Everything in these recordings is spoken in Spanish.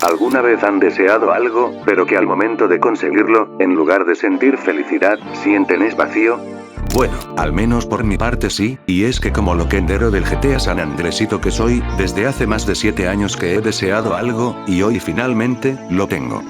¿Alguna vez han deseado algo, pero que al momento de conseguirlo, en lugar de sentir felicidad, sienten es vacío? Bueno, al menos por mi parte sí, y es que como loquendero del GTA San Andresito que soy, desde hace más de 7 años que he deseado algo, y hoy finalmente, lo tengo.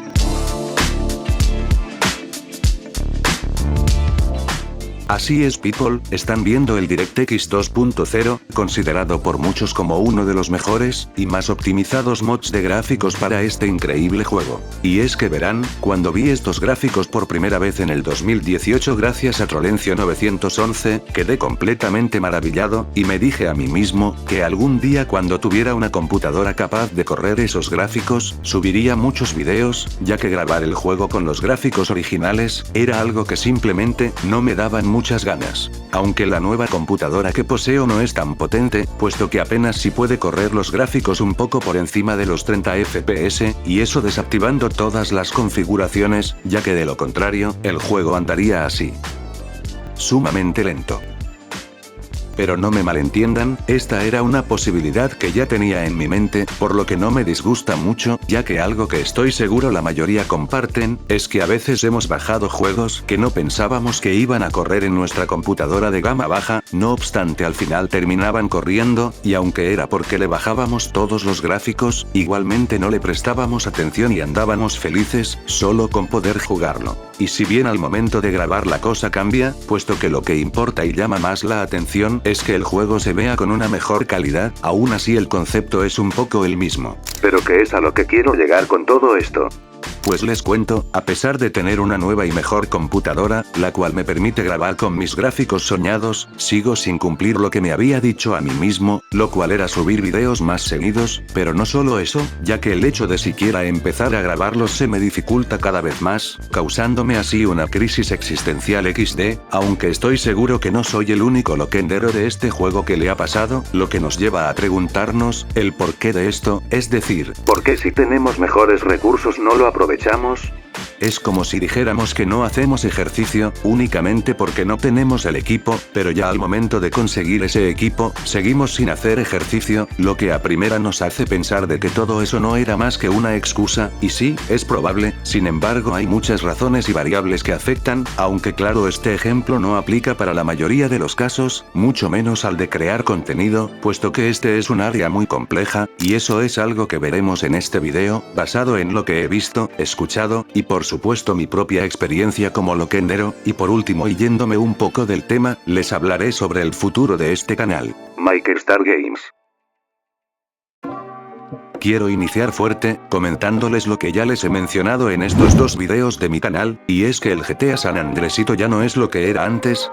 Así es people, están viendo el DirectX 2.0, considerado por muchos como uno de los mejores, y más optimizados mods de gráficos para este increíble juego. Y es que verán, cuando vi estos gráficos por primera vez en el 2018 gracias a Trolencio 911, quedé completamente maravillado, y me dije a mí mismo, que algún día cuando tuviera una computadora capaz de correr esos gráficos, subiría muchos videos, ya que grabar el juego con los gráficos originales, era algo que simplemente, no me daban muchas ganas. Aunque la nueva computadora que poseo no es tan potente, puesto que apenas si puede correr los gráficos un poco por encima de los 30 FPS, y eso desactivando todas las configuraciones, ya que de lo contrario, el juego andaría así. Sumamente lento. Pero no me malentiendan, esta era una posibilidad que ya tenía en mi mente, por lo que no me disgusta mucho, ya que algo que estoy seguro la mayoría comparten, es que a veces hemos bajado juegos que no pensábamos que iban a correr en nuestra computadora de gama baja, no obstante al final terminaban corriendo, y aunque era porque le bajábamos todos los gráficos, igualmente no le prestábamos atención y andábamos felices, solo con poder jugarlo. Y si bien al momento de grabar la cosa cambia, puesto que lo que importa y llama más la atención, es que el juego se vea con una mejor calidad, aún así el concepto es un poco el mismo. ¿Pero qué es a lo que quiero llegar con todo esto? Pues les cuento, a pesar de tener una nueva y mejor computadora, la cual me permite grabar con mis gráficos soñados, sigo sin cumplir lo que me había dicho a mí mismo, lo cual era subir videos más seguidos, pero no solo eso, ya que el hecho de siquiera empezar a grabarlos se me dificulta cada vez más, causándome así una crisis existencial XD, aunque estoy seguro que no soy el único loquendero de este juego que le ha pasado, lo que nos lleva a preguntarnos, el porqué de esto, es decir, ¿por qué si tenemos mejores recursos no lo aprovechamos? Es como si dijéramos que no hacemos ejercicio, únicamente porque no tenemos el equipo, pero ya al momento de conseguir ese equipo, seguimos sin hacer ejercicio, lo que a primera nos hace pensar de que todo eso no era más que una excusa, y sí, es probable, sin embargo hay muchas razones y variables que afectan, aunque claro este ejemplo no aplica para la mayoría de los casos, mucho menos al de crear contenido, puesto que este es un área muy compleja, y eso es algo que veremos en este video, basado en lo que he visto, escuchado, y por supuesto mi propia experiencia como loquendero, y por último y yéndome un poco del tema, les hablaré sobre el futuro de este canal. MykerStar Games. Quiero iniciar fuerte, comentándoles lo que ya les he mencionado en estos dos videos de mi canal, y es que el GTA San Andresito ya no es lo que era antes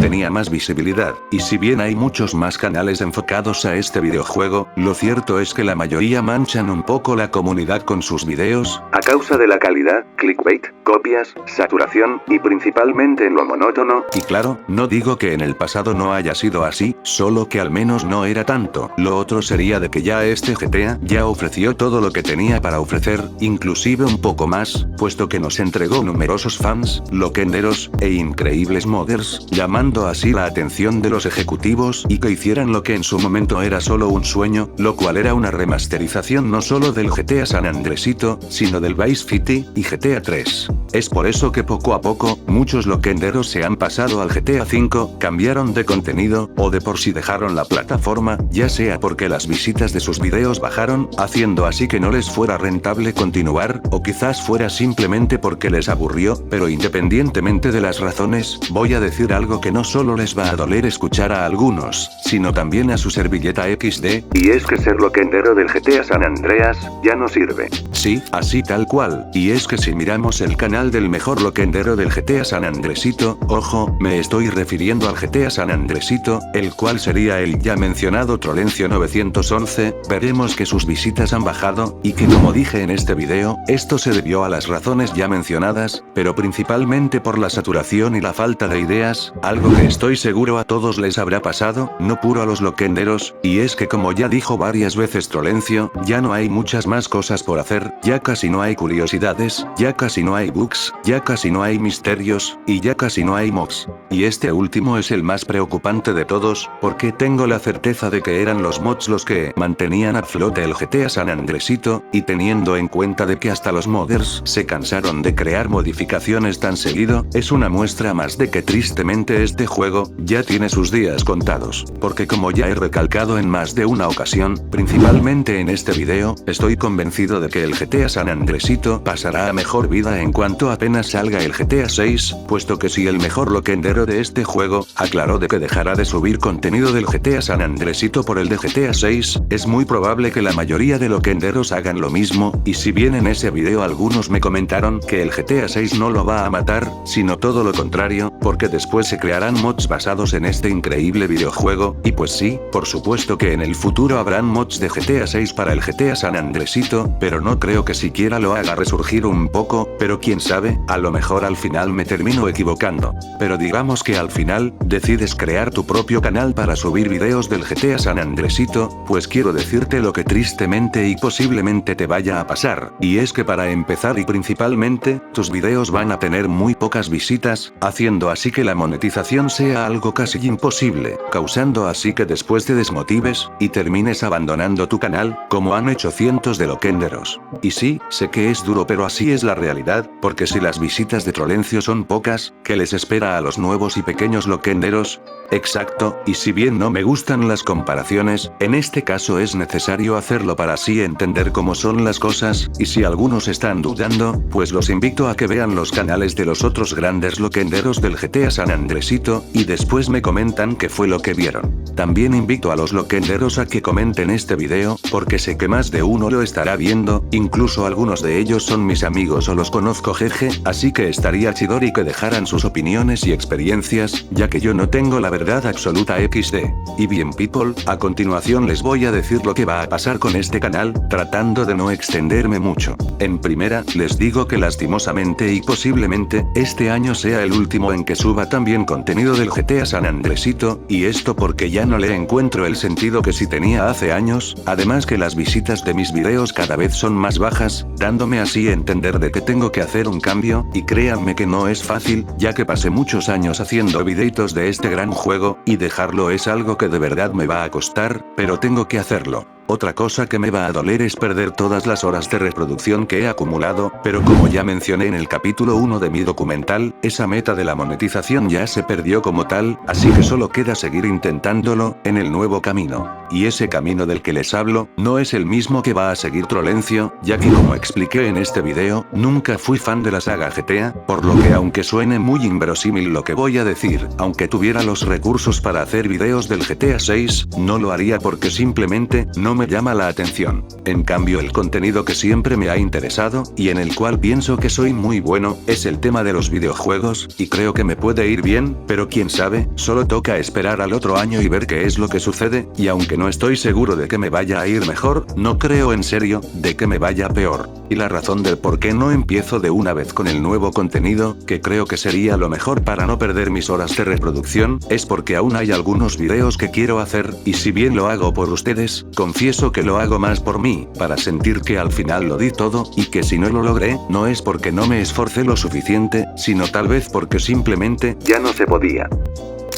tenía más visibilidad, y si bien hay muchos más canales enfocados a este videojuego, lo cierto es que la mayoría manchan un poco la comunidad con sus videos, a causa de la calidad, clickbait, copias, saturación, y principalmente en lo monótono. Y claro, no digo que en el pasado no haya sido así, solo que al menos no era tanto, lo otro sería de que ya este GTA ya ofreció todo lo que tenía para ofrecer, inclusive un poco más, puesto que nos entregó numerosos fans, loquenderos, e increíbles modders, llamando así la atención de los ejecutivos y que hicieran lo que en su momento era solo un sueño, lo cual era una remasterización no solo del GTA San Andresito, sino del Vice City y GTA 3. Es por eso que poco a poco, muchos loquenderos se han pasado al GTA 5, cambiaron de contenido, o de por sí dejaron la plataforma, ya sea porque las visitas de sus videos bajaron, haciendo así que no les fuera rentable continuar, o quizás fuera simplemente porque les aburrió, pero independientemente de las razones, voy a decir algo que no solo les va a doler escuchar a algunos, sino también a su servilleta XD, y es que ser loquendero del GTA San Andreas, ya no sirve. Sí, así tal cual, y es que si miramos el canal del mejor loquendero del GTA San Andresito, ojo, me estoy refiriendo al GTA San Andresito, el cual sería el ya mencionado Trolencio 911, veremos que sus visitas han bajado, y que como dije en este video, esto se debió a las razones ya mencionadas, pero principalmente por la saturación y la falta de ideas, algo que estoy seguro a todos les habrá pasado, no puro a los loquenderos, y es que como ya dijo varias veces Trolencio, ya no hay muchas más cosas por hacer, decir, ya casi no hay curiosidades, ya casi no hay bugs, ya casi no hay misterios, y ya casi no hay mods. Y este último es el más preocupante de todos, porque tengo la certeza de que eran los mods los que mantenían a flote el GTA San Andresito, y teniendo en cuenta de que hasta los modders se cansaron de crear modificaciones tan seguido, es una muestra más de que tristemente este juego ya tiene sus días contados. Porque como ya he recalcado en más de una ocasión, principalmente en este video, estoy convencido de que el GTA San Andresito pasará a mejor vida en cuanto apenas salga el GTA 6, puesto que si el mejor loquendero de este juego aclaró de que dejará de subir contenido del GTA San Andresito por el de GTA 6, es muy probable que la mayoría de loquenderos hagan lo mismo, y si bien en ese video algunos me comentaron que el GTA 6 no lo va a matar, sino todo lo contrario, porque después se crearán mods basados en este increíble videojuego, y pues sí, por supuesto que en el futuro habrán mods de GTA 6 para el GTA San Andresito, pero no creo que siquiera lo haga resurgir un poco, pero quién sabe, a lo mejor al final me termino equivocando. Pero digamos que al final, decides crear tu propio canal para subir videos del GTA San Andresito, pues quiero decirte lo que tristemente y posiblemente te vaya a pasar, y es que para empezar y principalmente, tus videos van a tener muy pocas visitas, haciendo así que la monetización sea algo casi imposible, causando así que después te desmotives, y termines abandonando tu canal, como han hecho cientos de loquenderos. Y sí, sé que es duro pero así es la realidad, porque si las visitas de Trolencio son pocas, ¿qué les espera a los nuevos y pequeños loquenderos? Exacto, y si bien no me gustan las comparaciones, en este caso es necesario hacerlo para así entender cómo son las cosas, y si algunos están dudando, pues los invito a que vean los canales de los otros grandes loquenderos del GTA San Andresito, y después me comentan qué fue lo que vieron. También invito a los loquenderos a que comenten este video, porque sé que más de uno lo estará viendo, incluso algunos de ellos son mis amigos o los conozco jeje, así que estaría chidori que dejaran sus opiniones y experiencias, ya que yo no tengo la verdad absoluta XD. Y bien people, a continuación les voy a decir lo que va a pasar con este canal, tratando de no extenderme mucho. En primera, les digo que lastimosamente y posiblemente, este año sea el último en que suba también contenido del GTA San Andresito, y esto porque ya no le encuentro el sentido que sí tenía hace años, además que las visitas de mis videos cada vez son más bajas, dándome así a entender de que tengo que hacer un cambio, y créanme que no es fácil, ya que pasé muchos años haciendo videitos de este gran juego, y dejarlo es algo que de verdad me va a costar, pero tengo que hacerlo. Otra cosa que me va a doler es perder todas las horas de reproducción que he acumulado, pero como ya mencioné en el capítulo 1 de mi documental, esa meta de la monetización ya se perdió como tal, así que solo queda seguir intentándolo, en el nuevo camino. Y ese camino del que les hablo, no es el mismo que va a seguir Trolencio, ya que como expliqué en este video, nunca fui fan de la saga GTA, por lo que aunque suene muy inverosímil lo que voy a decir, aunque tuviera los recursos para hacer videos del GTA 6, no lo haría porque simplemente no me llama la atención. En cambio el contenido que siempre me ha interesado, y en el cual pienso que soy muy bueno, es el tema de los videojuegos, y creo que me puede ir bien, pero quién sabe, solo toca esperar al otro año y ver qué es lo que sucede, y aunque no estoy seguro de que me vaya a ir mejor, no creo en serio, de que me vaya peor. Y la razón del por qué no empiezo de una vez con el nuevo contenido, que creo que sería lo mejor para no perder mis horas de reproducción, es porque aún hay algunos videos que quiero hacer, y si bien lo hago por ustedes, confieso que lo hago más por mí, para sentir que al final lo di todo, y que si no lo logré, no es porque no me esforcé lo suficiente, sino tal vez porque simplemente ya no se podía.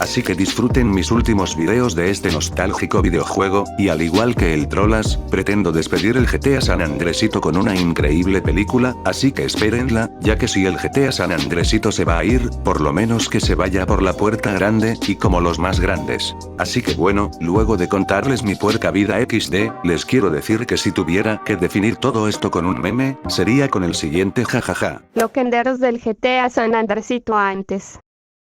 Así que disfruten mis últimos videos de este nostálgico videojuego, y al igual que el Trolas, pretendo despedir el GTA San Andresito con una increíble película, así que espérenla, ya que si el GTA San Andresito se va a ir, por lo menos que se vaya por la puerta grande, y como los más grandes. Así que bueno, luego de contarles mi puerca vida XD, les quiero decir que si tuviera que definir todo esto con un meme, sería con el siguiente jajaja. Loquenderos del GTA San Andresito antes.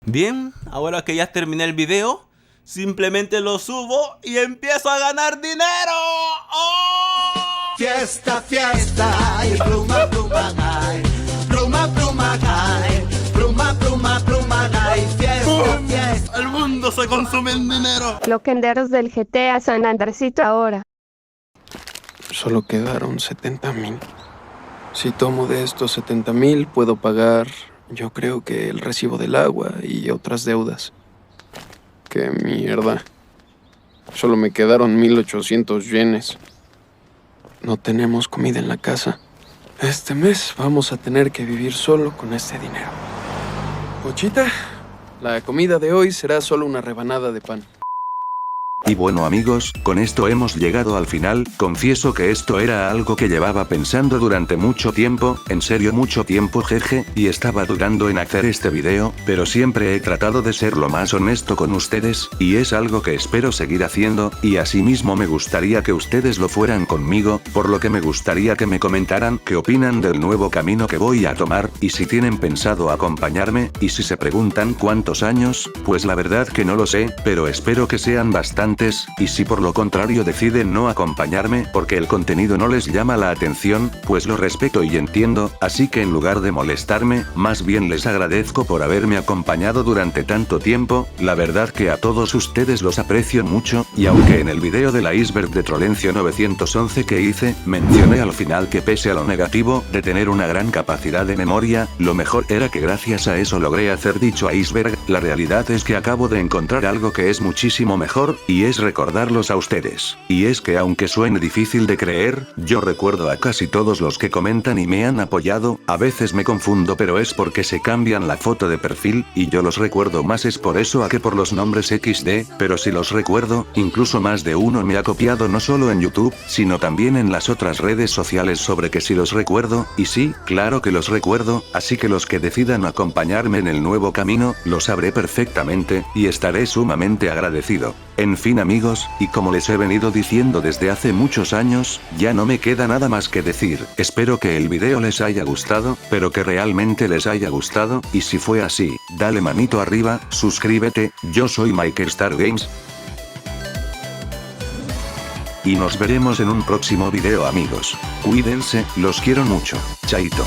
Bien, ahora que ya terminé el video, simplemente lo subo y empiezo a ganar dinero. ¡Oh! Fiesta, fiesta, y pluma, pluma, ay. Pluma, pluma, ay. Pluma, pluma, pluma, ay. Fiesta, fiesta. El mundo se consume en dinero. Loquenderos del GTA San Andresito ahora. Solo quedaron 70,000. Si tomo de estos 70,000, puedo pagar, yo creo que el recibo del agua y otras deudas. ¡Qué mierda! Solo me quedaron 1,800 yenes. No tenemos comida en la casa. Este mes vamos a tener que vivir solo con este dinero. Pochita, la comida de hoy será solo una rebanada de pan. Y bueno amigos, con esto hemos llegado al final. Confieso que esto era algo que llevaba pensando durante mucho tiempo, en serio mucho tiempo jeje, y estaba dudando en hacer este video, pero siempre he tratado de ser lo más honesto con ustedes, y es algo que espero seguir haciendo, y asimismo me gustaría que ustedes lo fueran conmigo, por lo que me gustaría que me comentaran qué opinan del nuevo camino que voy a tomar, y si tienen pensado acompañarme, y si se preguntan cuántos años, pues la verdad que no lo sé, pero espero que sean bastantes, y si por lo contrario deciden no acompañarme porque el contenido no les llama la atención, pues lo respeto y entiendo, así que en lugar de molestarme, más bien les agradezco por haberme acompañado durante tanto tiempo. La verdad que a todos ustedes los aprecio mucho, y aunque en el video del iceberg de Trolencio 911 que hice, mencioné al final que pese a lo negativo de tener una gran capacidad de memoria, lo mejor era que gracias a eso logré hacer dicho iceberg. La realidad es que acabo de encontrar algo que es muchísimo mejor, y es recordarlos a ustedes. Y es que aunque suene difícil de creer, yo recuerdo a casi todos los que comentan y me han apoyado. A veces me confundo, pero es porque se cambian la foto de perfil, y yo los recuerdo más es por eso a que por los nombres XD, pero si los recuerdo, incluso más de uno me ha copiado no solo en YouTube, sino también en las otras redes sociales sobre que si los recuerdo, y sí, claro que los recuerdo, así que los que decidan acompañarme en el nuevo camino, lo sabré perfectamente, y estaré sumamente agradecido. En fin amigos, y como les he venido diciendo desde hace muchos años, ya no me queda nada más que decir. Espero que el video les haya gustado, pero que realmente les haya gustado, y si fue así, dale manito arriba, suscríbete. Yo soy MikeStar Games. Y nos veremos en un próximo video amigos. Cuídense, los quiero mucho. Chaito.